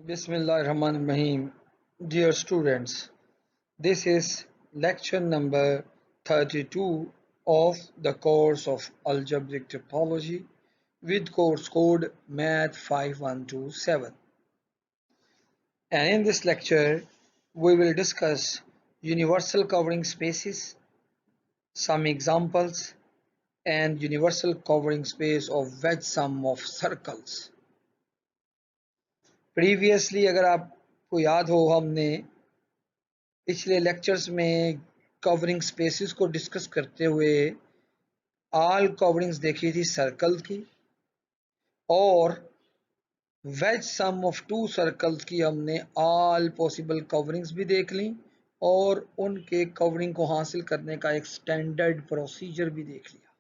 Bismillahirrahmanirrahim. Dear students, this is lecture number 32 of the course of Algebraic Topology with course code Math 5127. And in this lecture, we will discuss universal covering spaces, some examples, and universal covering space of wedge sum of circles. Previously, अगर आपको याद हो, हमने पिछले lectures में covering spaces को discuss करते हुए ऑल कवरिंग्स देखी थी सर्कल की, और ways sum of two circles की हमने ऑल पॉसिबल कवरिंग्स भी देख ली और उनके कवरिंग को हासिल करने का एक स्टैंडर्ड प्रोसीजर भी देख लिया।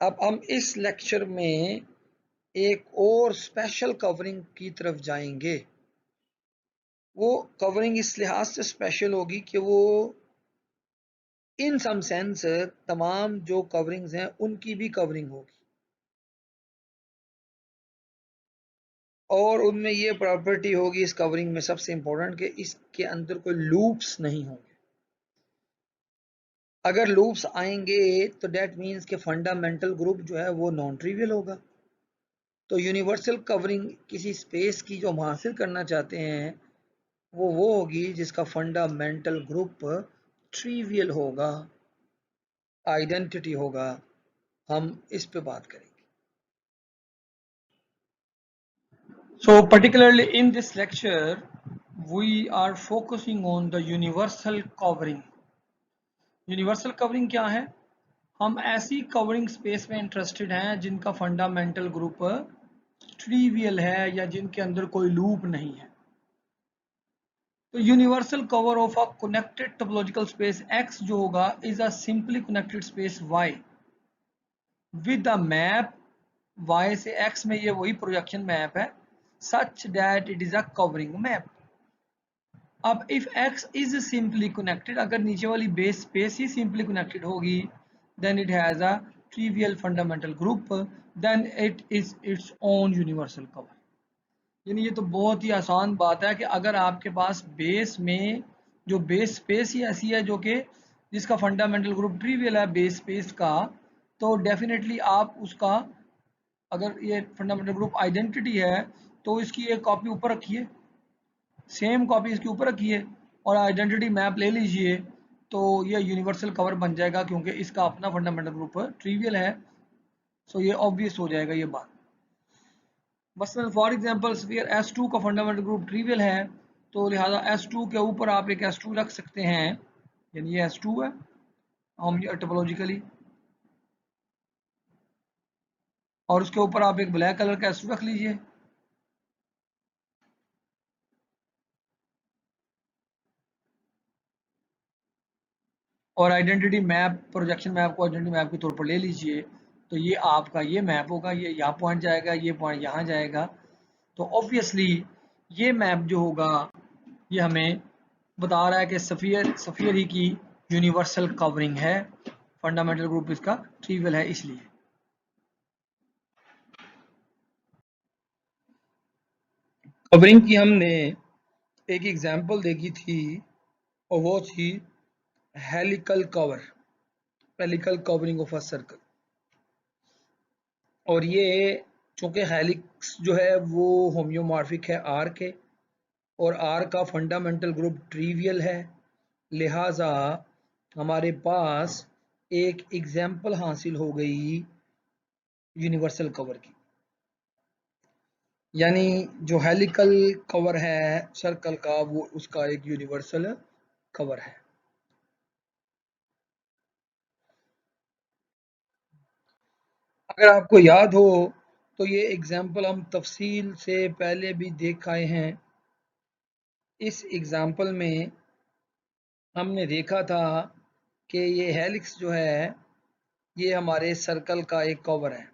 अब हम इस लेक्चर में एक और स्पेशल कवरिंग की तरफ जाएंगे। वो कवरिंग इस लिहाज से स्पेशल होगी कि वो इन सम सेंस तमाम जो कवरिंग्स हैं उनकी भी कवरिंग होगी, और उनमें ये प्रॉपर्टी होगी इस कवरिंग में सबसे इंपॉर्टेंट कि इसके अंदर कोई लूप्स नहीं होंगे। अगर लूप्स आएंगे तो डेट मीन्स कि फंडामेंटल ग्रुप जो है वो नॉन ट्रिवियल होगा। तो यूनिवर्सल कवरिंग किसी स्पेस की जो हम हासिल करना चाहते हैं वो होगी जिसका फंडामेंटल ग्रुप ट्रिवियल होगा, आइडेंटिटी होगा। हम इस पे बात करेंगे। So particularly in this lecture, we are focusing on the universal covering. Universal covering क्या है? हम ऐसी कवरिंग स्पेस में इंटरेस्टेड हैं जिनका फंडामेंटल ग्रुप ट्रिवियल है या जिनके अंदर कोई लूप नहीं है। तो universal cover of a connected topological space X जो होगा is a simply connected space Y with a map Y से X में, ये वही प्रोजेक्शन मैप है, such that it is a covering map. अब if X is simply connected, अगर नीचे वाली बेस स्पेस ही simply connected होगी, then it has a trivial fundamental group, then it is its own universal cover. यानी ये तो बहुत ही आसान बात है कि अगर आपके पास बेस में जो बेस स्पेस ही ऐसी है जो कि जिसका फंडामेंटल ग्रुप ट्रिवियल है बेस स्पेस का, तो डेफिनेटली आप उसका, अगर ये फंडामेंटल ग्रुप आइडेंटिटी है तो इसकी एक कॉपी ऊपर रखिए, सेम कॉपी इसके ऊपर रखिए और आइडेंटिटी मैप ले लीजिए, तो ये यूनिवर्सल कवर बन जाएगा क्योंकि इसका अपना फंडामेंटल ग्रुप ट्रिवियल है। सो ये ऑब्वियस हो जाएगा ये बात। मसलन फॉर एग्जांपल स्फीयर S2 का फंडामेंटल ग्रुप ट्रिवियल है, तो लिहाजा S2 के ऊपर आप एक S2 रख सकते हैं, यानी ये S2 है, हम टोपोलॉजिकली, और उसके ऊपर आप एक ब्लैक कलर का S2 रख लीजिए। और आइडेंटिटी मैप, प्रोजेक्शन मैप को आइडेंटिटी मैप के तौर पर ले लीजिए, तो ये आपका ये मैप होगा, ये यहाँ पॉइंट जाएगा, ये पॉइंट यहाँ जाएगा। तो ऑब्वियसली ये मैप जो होगा ये हमें बता रहा है कि सफियर ही की यूनिवर्सल कवरिंग है, फंडामेंटल ग्रुप इसका ट्रिवियल है। इसलिए कवरिंग की हमने एक एग्जांपल देखी थी और वो थी helical cover, helical covering of a circle. और ये चूंकि हेलिक्स जो है वो होम्योमॉर्फिक है आर के, और आर का फंडामेंटल ग्रुप ट्रिवियल है, लिहाजा हमारे पास एक एग्जाम्पल हासिल हो गई यूनिवर्सल कवर की। यानी जो हेलिकल कवर है सर्कल का वो उसका एक यूनिवर्सल कवर है। अगर आपको याद हो तो ये एग्जाम्पल हम तफसील से पहले भी देख आए हैं। इस एग्जाम्पल में हमने देखा था कि ये हेलिक्स जो है ये हमारे सर्कल का एक कवर है,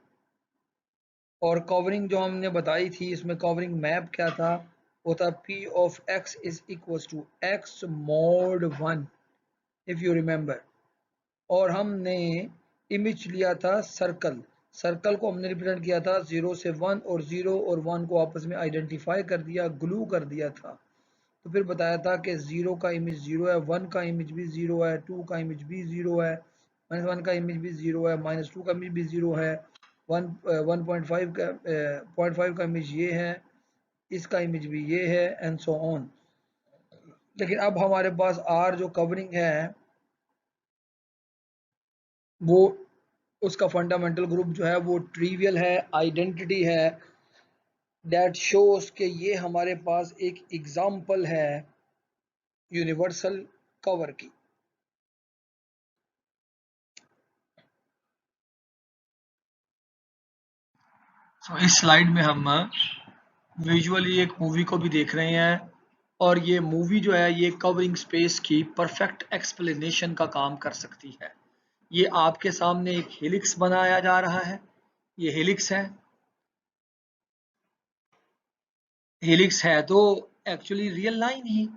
और कवरिंग जो हमने बताई थी इसमें कवरिंग मैप क्या था, वो था P of X is equals to X mod 1 if you remember। और हमने इमेज लिया था सर्कल, सर्कल को हमने रिप्रेजेंट किया था 0 से 1 और 0 और 1 को आपस में आइडेंटिफाई कर दिया, ग्लू कर दिया था। तो फिर बताया था कि 0 का इमेज 0 है, 1 का इमेज भी 0 है, 2 का इमेज भी 0 है, -1 का इमेज भी 0 है, -2 का इमेज भी 0 है, 1.5 का 0.5 का इमेज ये है, इसका इमेज भी ये है, एंड सो ऑन। लेकिन अब हमारे पास आर जो कवरिंग है वो उसका फंडामेंटल ग्रुप जो है वो ट्रिवियल है, आइडेंटिटी है, दैट शोज कि ये हमारे पास एक एग्जाम्पल है यूनिवर्सल कवर की। इस स्लाइड में हम विजुअली एक मूवी को भी देख रहे हैं और ये मूवी जो है ये कवरिंग स्पेस की परफेक्ट एक्सप्लेनेशन का काम कर सकती है। ये आपके सामने एक हेलिक्स बनाया जा रहा है, ये हेलिक्स है। हेलिक्स है तो एक्चुअली रियल लाइन ही,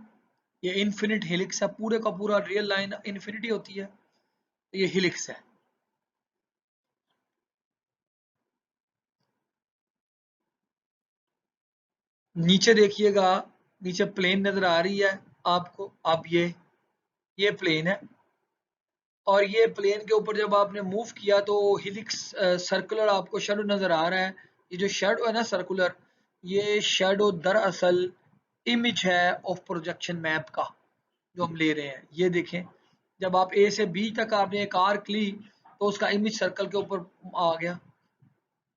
ये इनफिनिट हेलिक्स है, पूरे का पूरा रियल लाइन इनफिनिटी होती है, ये हेलिक्स है। नीचे देखिएगा, नीचे प्लेन नजर आ रही है आपको। अब ये प्लेन है और ये प्लेन के ऊपर जब आपने मूव किया तो हेलिक्स सर्कुलर आपको शेडो नजर आ रहा है। ये जो शेडो है ना सर्कुलर, ये शेडो दरअसल इमेज है ऑफ प्रोजेक्शन मैप का जो हम ले रहे हैं। ये देखें, जब आप ए से बी तक आपने एक आर्क ली तो उसका इमेज सर्कल के ऊपर आ गया,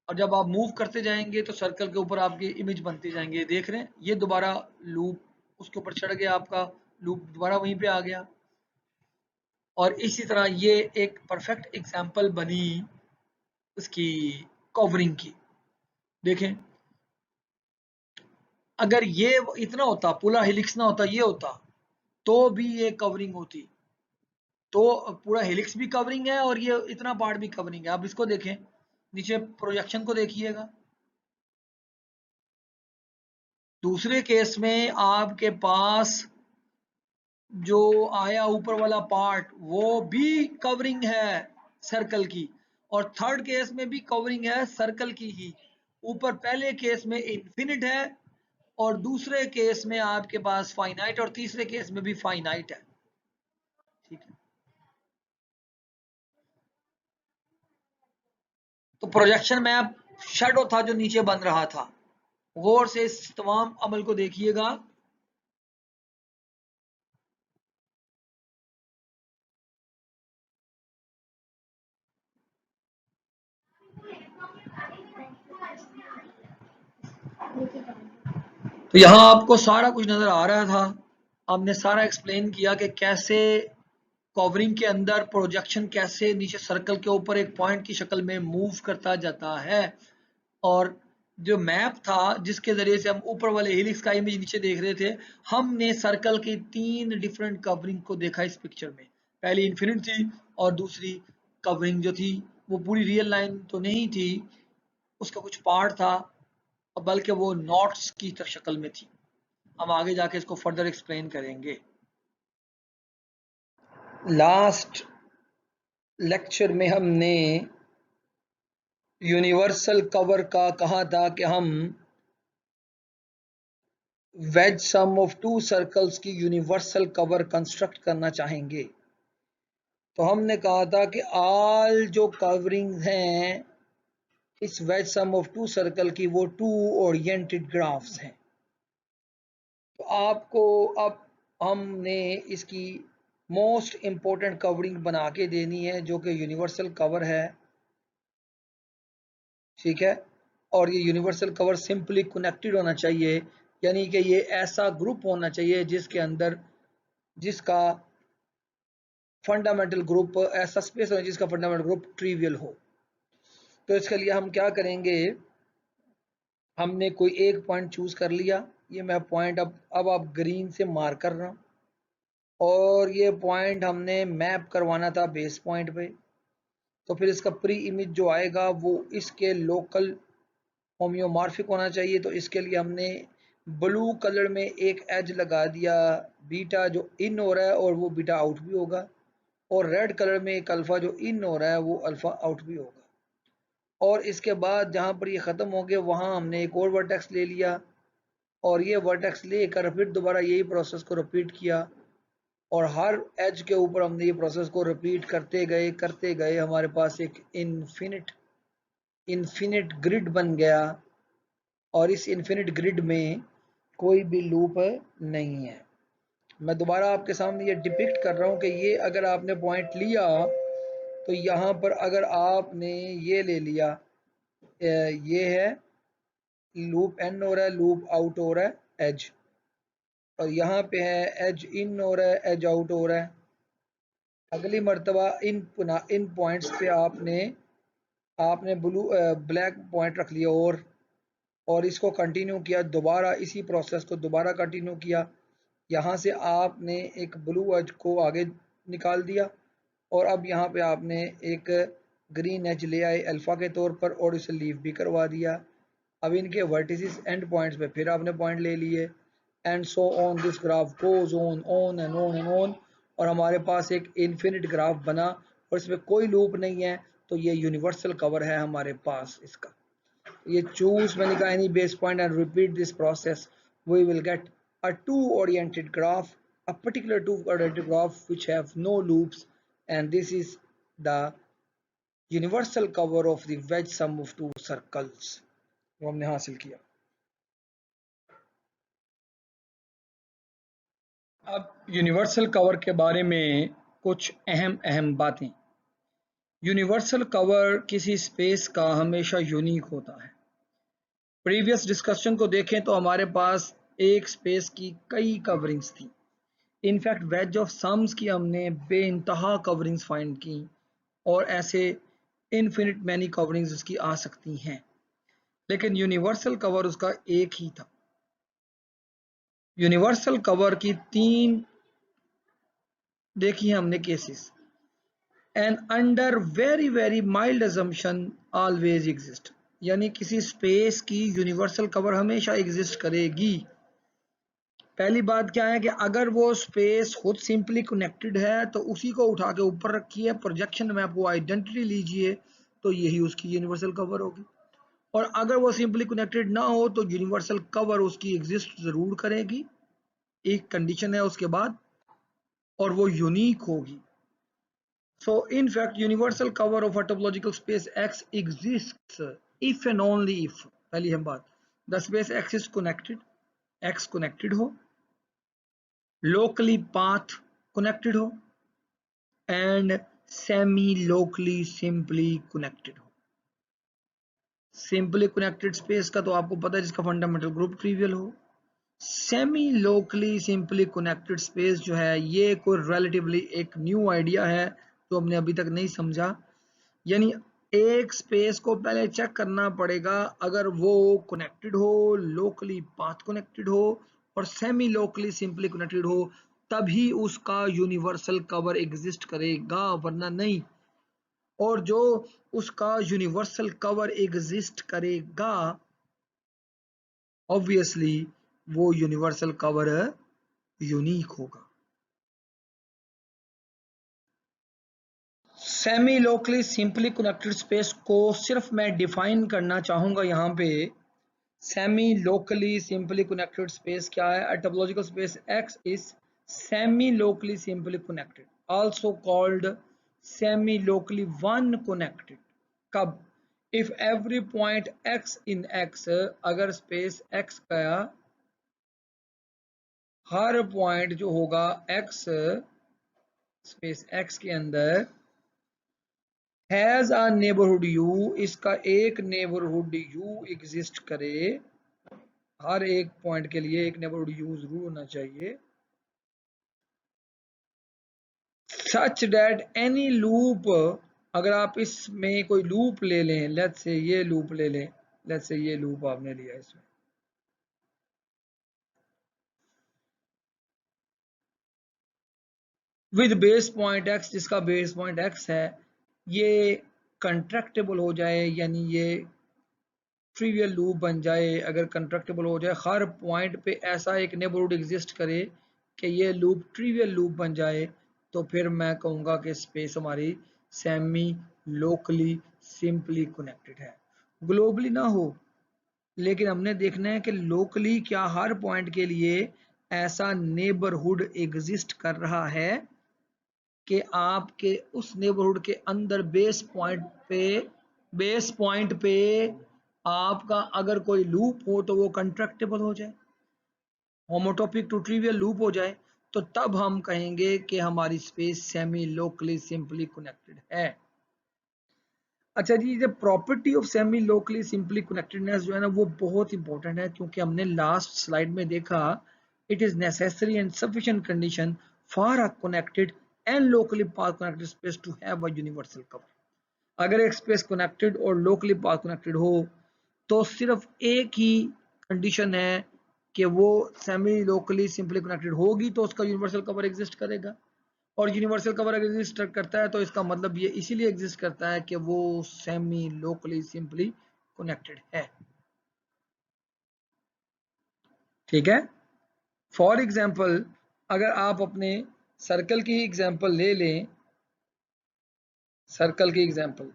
और जब आप मूव करते जाएंगे तो सर्कल के ऊपर आपकी इमेज बनते जाएंगे। देख रहे हैं, ये दोबारा लूप उसके ऊपर चढ़ गया, आपका लूप दोबारा वहीं पे आ गया। और इसी तरह ये एक परफेक्ट एग्जांपल बनी उसकी कवरिंग की। देखें, अगर ये इतना होता, पूरा हेलिक्स ना होता, ये होता तो भी ये कवरिंग होती। तो पूरा हेलिक्स भी कवरिंग है और ये इतना पार्ट भी कवरिंग है। अब इसको देखें, नीचे प्रोजेक्शन को देखिएगा। दूसरे केस में आपके पास जो आया ऊपर वाला पार्ट वो भी कवरिंग है सर्कल की, और थर्ड केस में भी कवरिंग है सर्कल की ही। ऊपर पहले केस में इनफिनिट है और दूसरे केस में आपके पास फाइनाइट, और तीसरे केस में भी फाइनाइट है। ठीक है, तो प्रोजेक्शन मैप शेडो था जो नीचे बन रहा था। गौर से इस तमाम अमल को देखिएगा। तो यहाँ आपको सारा कुछ नजर आ रहा था, हमने सारा एक्सप्लेन किया कि कैसे कवरिंग के अंदर प्रोजेक्शन कैसे नीचे सर्कल के ऊपर एक पॉइंट की शक्ल में मूव करता जाता है, और जो मैप था जिसके जरिए से हम ऊपर वाले हेलिक्स का इमेज नीचे देख रहे थे, हमने सर्कल की 3 डिफरेंट कवरिंग को देखा इस पिक्चर में। पहली इन्फिनिट थी और दूसरी कवरिंग जो थी वो पूरी रियल लाइन तो नहीं थी, उसका कुछ पार्ट था, बल्कि वो नॉट्स की शक्ल में थी। हम आगे जाके इसको फर्दर एक्सप्लेन करेंगे। लास्ट लेक्चर में हमने यूनिवर्सल कवर का कहा था कि हम wedge sum of two circles की यूनिवर्सल कवर कंस्ट्रक्ट करना चाहेंगे। तो हमने कहा था कि ऑल जो कवरिंग हैं इस wedge sum of two circle की वो टू ओरिएंटेड ग्राफ्स हैं। तो आपको अब हमने इसकी मोस्ट इंपॉर्टेंट कवरिंग बना के देनी है जो कि यूनिवर्सल कवर है। ठीक है, और ये यूनिवर्सल कवर सिंपली कनेक्टेड होना चाहिए, यानी कि ये ऐसा ग्रुप होना चाहिए जिसके अंदर जिसका फंडामेंटल ग्रुप ऐसा स्पेस होना जिसका फंडामेंटल ग्रुप ट्रिवियल हो। तो इसके लिए हम क्या करेंगे, हमने कोई एक पॉइंट चूज कर लिया। ये मैं पॉइंट अब आप ग्रीन से मार्क कर रहा हूँ, और ये पॉइंट हमने मैप करवाना था बेस पॉइंट पे। तो फिर इसका प्री इमेज जो आएगा वो इसके लोकल होम्योमॉर्फिक होना चाहिए। तो इसके लिए हमने ब्लू कलर में एक एज लगा दिया बीटा जो इन हो रहा है और वो बीटा आउट भी होगा, और रेड कलर में एक अल्फा जो इन हो रहा है वो अल्फा आउट भी होगा। और इसके बाद जहाँ पर ये ख़त्म हो गया वहाँ हमने एक और वर्टेक्स ले लिया और ये वर्टेक्स लेकर फिर दोबारा यही प्रोसेस को रिपीट किया और हर एज के ऊपर हमने ये प्रोसेस को रिपीट करते गए हमारे पास एक इन्फिनिट ग्रिड बन गया और इस इन्फिनिट ग्रिड में कोई भी लूप नहीं है। मैं दोबारा आपके सामने ये डिपिक्ट कर रहा हूँ कि ये अगर आपने पॉइंट लिया तो यहाँ पर अगर आपने ये ले लिया, ये है लूप इन हो रहा है, लूप आउट हो रहा है एज, और यहाँ पे है एज इन हो रहा है, एज आउट हो रहा है। अगली मर्तबा इन पॉइंट्स पे आपने ब्लैक पॉइंट रख लिया और इसको कंटिन्यू किया, दोबारा इसी प्रोसेस को दोबारा कंटिन्यू किया। यहाँ से आपने एक ब्लू एज को आगे निकाल दिया और अब यहाँ पे आपने एक ग्रीन एज ले आए अल्फा के तौर पर और इसे लीव भी करवा दिया। अब इनके वर्टिसेस एंड पॉइंट्स पे फिर आपने पॉइंट ले लिए and so on this graph goes on and on and on और हमारे पास एक इन्फिनिट ग्राफ बना और इसमें कोई लूप नहीं है। तो ये यूनिवर्सल कवर है हमारे पास इसका। ये चूज मैंने कहा any base point and repeat this process, we will get a two-oriented graph, a particular two-oriented graph which have no loops, and this is the universal cover of the wedge sum of two circles. वो हमने हासिल किया। अब universal cover के बारे में कुछ अहम बातें। यूनिवर्सल कवर किसी स्पेस का हमेशा यूनिक होता है। प्रीवियस डिस्कशन को देखें तो हमारे पास एक स्पेस की कई कवरिंग्स थी। इनफैक्ट वेज ऑफ सम्स की हमने बेइंतहा कवरिंग्स फाइंड की और ऐसे इनफिनिट मैनी कवरिंग्स उसकी आ सकती हैं, लेकिन यूनिवर्सल कवर उसका एक ही था। यूनिवर्सल कवर की 3 देखी हमने cases. And under very mild assumption always exist, यानी किसी स्पेस की यूनिवर्सल कवर हमेशा एग्जिस्ट करेगी। पहली बात क्या है कि अगर वो स्पेस खुद सिंपली कनेक्टेड है तो उसी को उठा के ऊपर रखिए, प्रोजेक्शन मैप वो आइडेंटिटी लीजिए, तो यही उसकी यूनिवर्सल कवर होगी। और अगर वो सिंपली कनेक्टेड ना हो तो यूनिवर्सल कवर उसकी एग्जिस्ट जरूर करेगी, एक कंडीशन है उसके बाद, और वो यूनिक होगी। So in fact universal cover of a topological space X exists if and only if, पहली हम बात, the space X is connected, X connected हो, locally path connected हो and semi locally simply connected हो। Simply connected space का तो आपको पता है जिसका फंडामेंटल ग्रुप ट्रिवियल हो। Semi locally simply connected space जो है ये कोई रिलेटिवली एक न्यू आइडिया है जो हमने अभी तक नहीं समझा। यानी एक स्पेस को पहले चेक करना पड़ेगा, अगर वो कनेक्टेड हो, लोकली पाथ कनेक्टेड हो और सेमी लोकली सिंपली कनेक्टेड हो, तभी उसका यूनिवर्सल कवर एग्जिस्ट करेगा, वरना नहीं। और जो उसका यूनिवर्सल कवर एग्जिस्ट करेगा ऑब्वियसली वो यूनिवर्सल कवर यूनिक होगा। Semi locally simply connected space को सिर्फ मैं डिफाइन करना चाहूंगा यहाँ पे। Semi locally simply connected space क्या है? A topological space X is semi locally simply connected, also called semi locally one connected. कब? If every point X in X, अगर स्पेस X का हर पॉइंट जो होगा X स्पेस X के अंदर has a neighbourhood U, इसका एक neighbourhood U exist करे, हर एक पॉइंट के लिए एक नेबरहुड U जरूर होना चाहिए, सच दैट एनी लूप, अगर आप इसमें कोई लूप ले लें, लेट्स से ये लूप ले लें, लेट्स से ये लूप आपने लिया इसमें, विद बेस पॉइंट X, जिसका बेस पॉइंट X है, ये कंट्रैक्टेबल हो जाए, यानी ये ट्रिवियल लूप बन जाए। अगर कंस्ट्रक्टेबल हो जाए, हर पॉइंट पे ऐसा एक नेबरहुड एग्जिस्ट करे कि ये लूप ट्रिवियल लूप बन जाए, तो फिर मैं कहूँगा कि स्पेस हमारी सेमी लोकली सिंपली कनेक्टेड है। ग्लोबली ना हो, लेकिन हमने देखना है कि लोकली क्या हर पॉइंट के लिए ऐसा नेबरहुड एग्जिस्ट कर रहा है कि आपके उस नेबरहुड के अंदर बेस पॉइंट पे आपका अगर कोई लूप हो तो वो कंस्ट्रक्टेबल हो जाए, होमोटोपिक टू ट्रिवियल लूप हो जाए, तो तब हम कहेंगे कि हमारी space semi locally simply connected है। अच्छा जी, ये property of semi locally simply connectedness जो है ना वो बहुत इंपॉर्टेंट है, क्योंकि हमने लास्ट स्लाइड में देखा it is necessary and sufficient condition for a connected and locally path connected space to have a universal cover. अगर एक स्पेस कनेक्टेड और लोकली पाथ कनेक्टेड हो तो सिर्फ एक ही कंडीशन है कि वो सेमी लोकली सिंपली कनेक्टेड होगी तो उसका यूनिवर्सल कवर एग्जिस्ट करेगा। और यूनिवर्सल कवर अगर एग्जिस्ट करता है तो इसका मतलब ये इसीलिए एग्जिस्ट करता है कि वो सेमी लोकली सिंपली कनेक्टेड है। ठीक है, फॉर एग्जांपल अगर आप अपने सर्कल की एग्जांपल ले लें, सर्कल की एग्जांपल,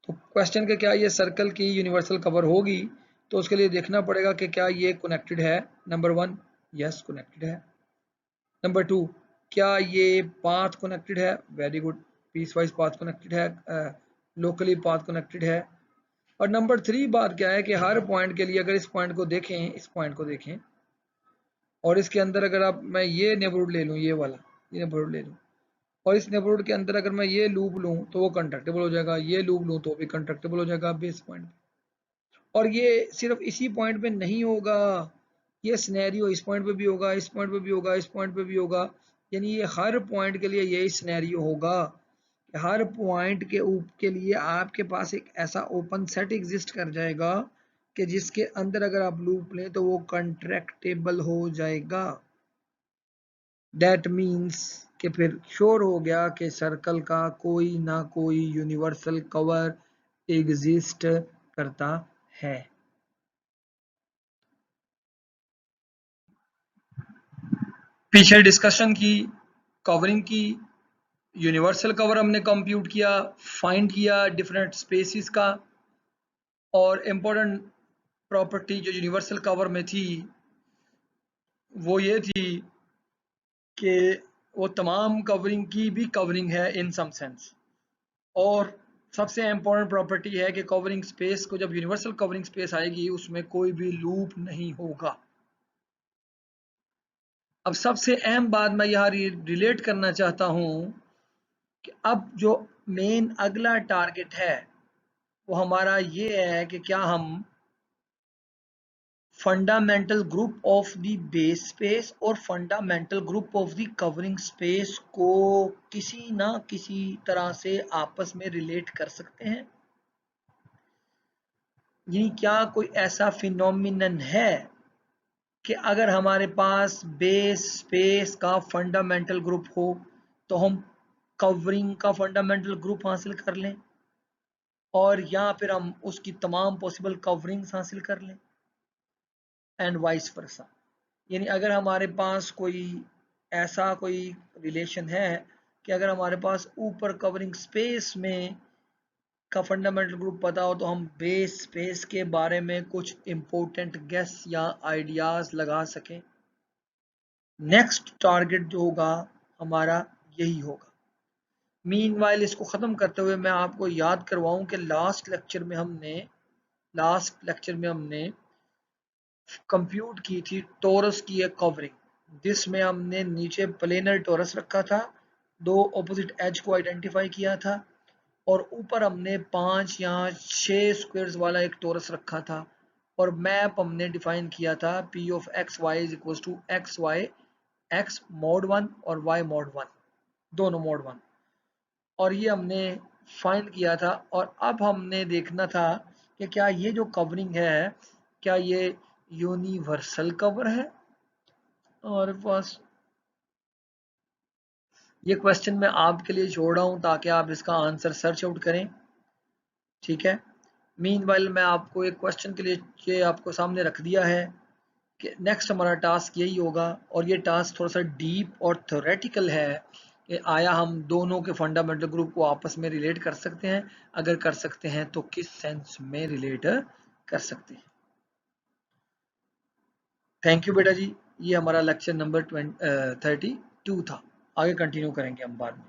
तो क्वेश्चन के क्या ये सर्कल की यूनिवर्सल कवर होगी, तो उसके लिए देखना पड़ेगा कि क्या ये कनेक्टेड है। नंबर 1, यस कनेक्टेड है। नंबर 2, क्या ये पाथ कनेक्टेड है, very good, piecewise path connected है, लोकली पाथ कनेक्टेड है। और नंबर 3 बात क्या है कि हर पॉइंट के लिए अगर इस पॉइंट को देखें, इस पॉइंट को देखें और इसके अंदर अगर आप मैं ये नेबरहुड ले लूँ, ये वाला ये नेबरहुड ले लूँ और इस नेबरहुड के अंदर अगर मैं ये लूप लूँ तो वो कंस्ट्रक्टेबल हो जाएगा, ये लूप लूँ तो भी कंस्ट्रक्टेबल हो जाएगा बेस पॉइंट। और ये सिर्फ इसी पॉइंट पे नहीं होगा, ये सिनेरियो इस पॉइंट पे भी होगा, इस पॉइंट पे भी होगा, इस पॉइंट पे भी होगा, यानी ये हर पॉइंट के लिए यही सिनेरियो होगा। हर पॉइंट के लिए आपके पास एक ऐसा ओपन सेट एग्जिस्ट कर जाएगा कि जिसके अंदर अगर आप लूप लें तो वो कंट्रैक्टेबल हो जाएगा। दैट मीन्स कि फिर श्योर हो गया कि सर्कल का कोई ना कोई यूनिवर्सल कवर एग्जिस्ट करता है। पीछे डिस्कशन की, कवरिंग की, यूनिवर्सल कवर हमने कंप्यूट किया, फाइंड किया डिफरेंट स्पेसिस का, और इम्पोर्टेंट प्रॉपर्टी जो यूनिवर्सल कवर में थी वो ये थी कि वो तमाम कवरिंग की भी कवरिंग है इन सम सेंस। और सबसे इम्पोर्टेंट प्रॉपर्टी है कि कवरिंग स्पेस को जब यूनिवर्सल कवरिंग स्पेस आएगी उसमें कोई भी लूप नहीं होगा। अब सबसे अहम बात मैं यहाँ रिलेट करना चाहता हूँ कि अब जो मेन अगला टारगेट है वो हमारा ये है कि क्या हम fundamental group of the base space और fundamental group of the covering space को किसी ना किसी तरह से आपस में रिलेट कर सकते हैं। यानी क्या कोई ऐसा फिनोमिनन है कि अगर हमारे पास बेस स्पेस का फंडामेंटल ग्रुप हो तो हम कवरिंग का फंडामेंटल ग्रुप हासिल कर लें और या फिर हम उसकी तमाम पॉसिबल कवरिंग्स हासिल कर लें, एंड वाइस वर्सा। यानी अगर हमारे पास कोई ऐसा कोई रिलेशन है कि अगर हमारे पास ऊपर कवरिंग स्पेस में का फंडामेंटल ग्रुप पता हो तो हम बेस स्पेस के बारे में कुछ इंपॉर्टेंट गेस या आइडियाज लगा सकें। नेक्स्ट टारगेट जो होगा हमारा यही होगा। मीनवाइल इसको ख़त्म करते हुए मैं आपको याद करवाऊं कि लास्ट लेक्चर में हमने कंप्यूट की थी टोरस की एक कवरिंग, जिसमें हमने नीचे प्लेनर टोरस रखा था, 2 ऑपोजिट एज को आइडेंटिफाई किया था और ऊपर हमने 5 या 6 स्क्वायर्स वाला एक टोरस रखा था और मैप हमने डिफाइन किया था P of x y is equal to x y x mod 1 और y mod 1, दोनों mod 1, और ये हमने फाइंड किया था। और अब हमने देखना था कि क्या ये जो कवरिंग है क्या ये यूनिवर्सल कवर है हमारे पास। ये क्वेश्चन मैं आपके लिए छोड़ रहा हूं ताकि आप इसका आंसर सर्च आउट करें। ठीक है, मीनवाइल मैं आपको एक क्वेश्चन के लिए ये आपको सामने रख दिया है कि नेक्स्ट हमारा टास्क यही होगा, और ये टास्क थोड़ा सा डीप और थ्योरेटिकल है कि आया हम दोनों के फंडामेंटल ग्रुप को आपस में रिलेट कर सकते हैं, अगर कर सकते हैं तो किस सेंस में रिलेट कर सकते हैं। थैंक यू बेटा जी, ये हमारा लेक्चर नंबर 32 था। आगे कंटिन्यू करेंगे हम बाद में।